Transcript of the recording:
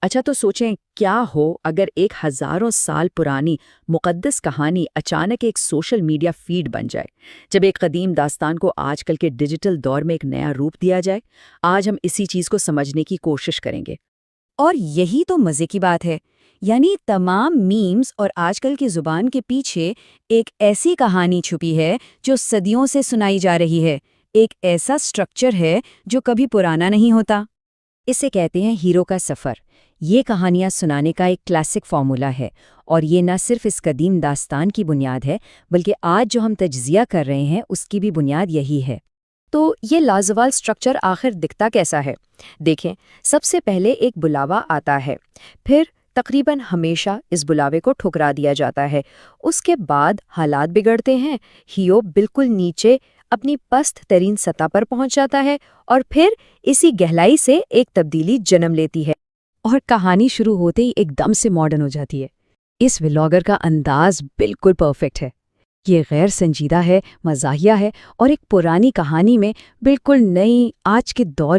اچھا تو سوچیں کیا ہو اگر ایک ہزاروں سال پرانی مقدس کہانی اچانک ایک سوشل میڈیا فیڈ بن جائے، جب ایک قدیم داستان کو آج کل کے ڈیجیٹل دور میں ایک نیا روپ دیا جائے۔ آج ہم اسی چیز کو سمجھنے کی کوشش کریں گے۔ اور یہی تو مزے کی بات ہے، یعنی تمام میمز اور آج کل کی زبان کے پیچھے ایک ایسی کہانی چھپی ہے جو صدیوں سے سنائی جا رہی ہے، ایک ایسا سٹرکچر ہے جو کبھی پرانا نہیں ہوتا۔ اسے کہتے ہیں ہیرو کا سفر۔ یہ کہانیاں سنانے کا ایک کلاسک فارمولا ہے، اور یہ نہ صرف اس قدیم داستان کی بنیاد ہے بلکہ آج جو ہم تجزیہ کر رہے ہیں اس کی بھی بنیاد یہی ہے۔ تو یہ لازوال سٹرکچر آخر دکھتا کیسا ہے؟ دیکھیں، سب سے پہلے ایک بلاوا آتا ہے، پھر تقریباً ہمیشہ اس بلاوے کو ٹھکرا دیا جاتا ہے۔ اس کے بعد حالات بگڑتے ہیں، ہیرو بالکل نیچے اپنی پست ترین سطح پر پہنچ جاتا ہے، اور پھر اسی گہرائی سے ایک تبدیلی جنم لیتی ہے، اور کہانی شروع ہوتے ہی ایک دم سے ماڈرن ہو جاتی ہے۔ اس ولاگر کا انداز بالکل پرفیکٹ ہے۔ یہ غیر سنجیدہ ہے، مزاحیہ ہے، اور ایک پرانی کہانی میں بالکل نئی آج کے دور کی